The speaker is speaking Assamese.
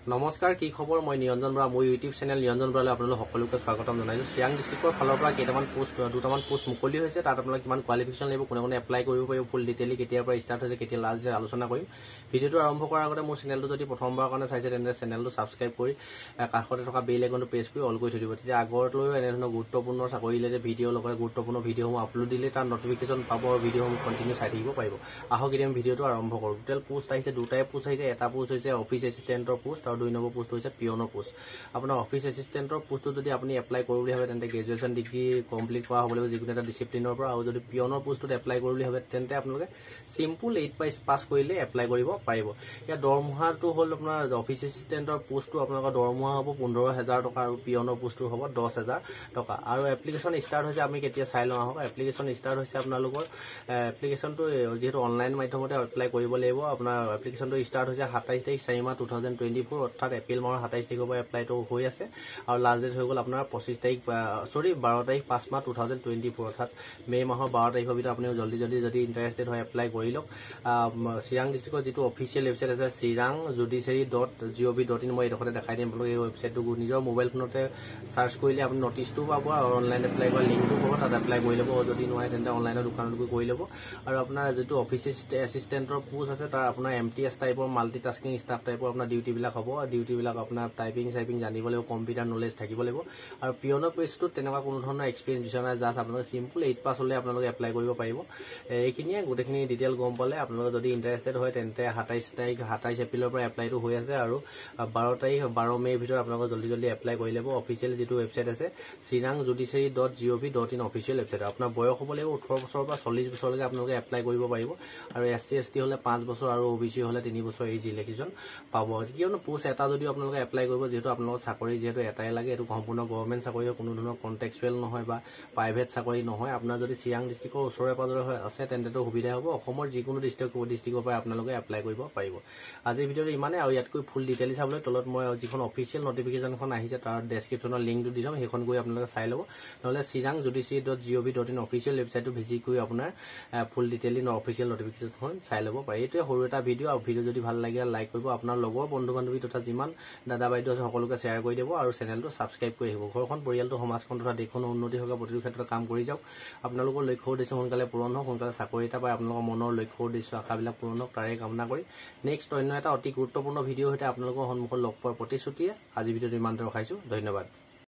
নমস্কাৰ কি খবৰ মই নিৰঞ্জন বৰা মোৰ ইউটিউব চেনেল নিৰঞ্জন বৰালৈ আপোনালোক সকলোকে স্বাগতম জনাইছো চিৰাং ডিস্ট্ৰিক্টৰ ফালৰ পৰা দুটামান পোষ্ট মুকলি হৈছে তাত আপোনালোক কিমান কোৱালিফিকেশ্যন লাগিব কোনে কোনে এপ্লাই কৰিব পাৰিব ফুল ডিটেইলি কেতিয়াৰ পৰা ষ্টাৰ্ট হৈছে কেতিয়া লাষ্ট ডেট আলোচনা কৰিম ভিডিঅ'টো আৰম্ভ কৰাৰ আগতে মোৰ চেনেলটো যদি প্ৰথমবাৰৰ কাৰণে চাইছে তেন্তে চেনেলটো সাবস্ক্ৰাইব কৰি কাষতে থকা বেল আইকনটো প্ৰেছ কৰি অল কৰি থৈ দিব তেতিয়া আগৰলৈও এনেধৰণৰ গুৰুত্বপূৰ্ণ চাকৰি ৰিলেটেড ভিডিঅ' লগতে গুৰুত্বপূৰ্ণ ভিডিঅ'সমূহ আপলোড দিলে তাৰ নটিফিকেশ্যন পাব আৰু ভিডিঅ'সমূহ কণ্টিনিউ চাই থাকিব পাৰিব আহক এতিয়া ভিডিঅ'টো আৰম্ভ কৰোঁ টোটেল পোষ্ট আহিছে দুটাই পোষ্ট আহিছে এটা পোষ্ট হৈছে অফিচ এছিষ্টেণ্টৰ পোষ্ট আৰু 2 নম্বৰ পোষ্ট হৈছে পিয়নৰ পোষ্ট আপোনাৰ অফিচ এছিষ্টেণ্টৰ পোষ্টটো যদি আপুনি এপ্লাই কৰোঁ বুলি ভাবে তেন্তে গ্ৰেজুৱেশ্যন ডিগ্ৰী কমপ্লিট কৰা হ'ব লাগিব যিকোনো এটা ডিচিপ্লিনৰ পৰা আৰু যদি পিয়নৰ পোষ্টটোত এপ্লাই কৰোঁ বুলি ভাবে তেন্তে আপোনালোকে সিম্পল 8 পাছ কৰিলে এপ্লাই কৰিব পাৰিব ইয়াৰ দৰমহাটো হ'ল আপোনাৰ অফিচ এছিষ্টেণ্টৰ পোষ্টটো আপোনালোকৰ দৰমহা হ'ব 15,000 টকা আৰু পিয়নৰ পোষ্টটো হ'ব 10,000 টকা আৰু এপ্লিকেশ্যন ষ্টাৰ্ট হৈছে আমি কেতিয়া চাই লওঁ আহক এপ্লিকেশ্যন ষ্টাৰ্ট হৈছে আপোনালোকৰ এপ্লিকেশ্যনটো যিহেতু অনলাইন মাধ্যমতে এপ্লাই কৰিব লাগিব আপোনাৰ এপ্লিকেশ্যনটো ষ্টাৰ্ট হৈছে 27 তাৰিখ 4 মাহ 2024 অৰ্থাৎ এপ্ৰিল মাহৰ 27 তাৰিখৰ পৰা এপ্লাইটো হৈ আছে আৰু লাষ্ট ডেট হৈ গ'ল আপোনাৰ 12 তাৰিখ 5 মাহ 2024 অৰ্থাৎ মে মাহৰ 12 তাৰিখৰ ভিতৰত আপুনি জলদি যদি ইণ্টাৰেষ্টেড হয় এপ্লাই কৰি লওক চিৰাং ডিষ্ট্ৰিক্টৰ যিটো অফিচিয়েল ৱেবছাইট আছে sirangjudichary.gov.in মই এইডোখৰতে দেখাই দিম আপোনালোকে এই ৱেবছাইটটো নিজৰ মোবাইল ফোনতে চাৰ্চ কৰিলে আপুনি নটিচটো পাব আৰু অনলাইন এপ্লাই কৰা লিংকটো পাব তাত এপ্লাই কৰি ল'ব যদি নোৱাৰে তেন্তে অনলাইনৰ দোকানত গৈ কৰি ল'ব আৰু আপোনাৰ যিটো অফিচ এছিষ্টেণ্টৰ পোষ্ট আছে তাৰ আপোনাৰ MTS টাইপৰ মাল্টিটাস্কিং ষ্টাফ টাইপৰ আপোনাৰ ডিউটিবিলাক হ'ব ডিউটিবিলাক আপোনাৰ টাইপিং জানিব লাগিব কম্পিউটাৰ নলেজ থাকিব লাগিব আৰু পিয়নৰ পোষ্টটোত তেনেকুৱা কোনো ধৰণৰ এক্সপিৰিয়েঞ্চ বিচৰা নাই জাষ্ট আপোনালোকে সিম্পল 8 পাছ হ'লে আপোনালোকে এপ্লাই কৰিব পাৰিব এইখিনিয়ে গোটেইখিনি ডিটেইল গম পালে আপোনালোকে যদি ইণ্টাৰেষ্টেড হয় তেন্তে 27 এপ্ৰিলৰ পৰা এপ্লাইটো হৈ আছে আৰু 12 মেৰ ভিতৰত আপোনালোকে জলদি এপ্লাই কৰি ল'ব অফিচিয়েল যিটো ৱেবছাইট আছে sirangjudichary.gov.in অফিচিয়েল ৱেবছাইট আপোনাৰ বয়স হ'ব লাগিব 18 বছৰৰ পৰা 40 বছৰলৈকে আপোনালোকে এপ্লাই কৰিব পাৰিব আৰু SC ST হ'লে 5 বছৰ আৰু OBC হ'লে 3 বছৰ এজ ৰিলেক্সেশ্যন পাব কিয়নো পোষ্ট এটা যদি আপোনালোকে এপ্লাই কৰিব যিহেতু আপোনালোকৰ চাকৰি যিহেতু এটাই লাগে এইটো সম্পূৰ্ণ গভৰ্ণমেণ্ট চাকৰি কোনো ধৰণৰ কণ্টেক্সুৱেল নহয় বা প্ৰাইভেট চাকৰি নহয় আপোনাৰ যদি চিৰাং ডিষ্ট্ৰিক্টৰ ওচৰে পাজৰে আছে তেন্তেতো সুবিধা হ'ব অসমৰ যিকোনো ডিষ্ট্ৰিক্টৰ পৰা আপোনালোকে এপ্লাই কৰিব পাৰিব আজিৰ ভিডিঅ'টো ইমানে আৰু ইয়াতকৈ ফুল ডিটেইল চাবলৈ তলত মই যিখন অফিচিয়েল নটিফিকেশ্যনখন আহিছে তাৰ ডেছক্ৰিপশ্যনৰ লিংকটো দি দিম সেইখন গৈ আপোনালোকে চাই ল'ব নহ'লে sirangjudichary.gov.in অফিচিয়েল ৱেবছাইটটো ভিজিট কৰি আপোনাৰ ফুল ডিটেইলি অফিচিয়েল নটিফিকেশ্যনখন চাই ল'ব পাৰি এইটোৱে সৰু এটা ভিডিঅ' আৰু ভিডিঅ' যদি ভাল লাগে লাইক কৰিব আপোনাৰ লগৰ বন্ধু বান্ধৱী তথা যিমান দাদা বাইদেউ আছে সকলোকে শ্বেয়াৰ কৰি দিব আৰু চেনেলটো ছাবস্ক্ৰাইব কৰি আহিব ঘৰখন পৰিয়ালটো সমাজখন তথা দেশখনৰ উন্নতি হোৱা প্ৰতিটো ক্ষেত্ৰত কাম কৰি যাওক আপোনালোকৰ লক্ষ্য উদ্দেশ্য সোনকালে পূৰণ হওক সোনকালে চাকৰি এটা পাই আপোনালোকৰ মনৰ লক্ষ্য উদ্দেশ্য আশাবিলাক পূৰণ হওক তাৰে কামনা কৰি নেক্সট অন্য এটা অতি গুৰুত্বপূৰ্ণ ভিডিঅ' সৈতে আপোনালোকৰ সন্মুখত লগ পোৱাৰ প্ৰতিশ্ৰুতিয়ে আজি ভিডিঅ'টো ইমানতে ৰখাইছোঁ ধন্যবাদ।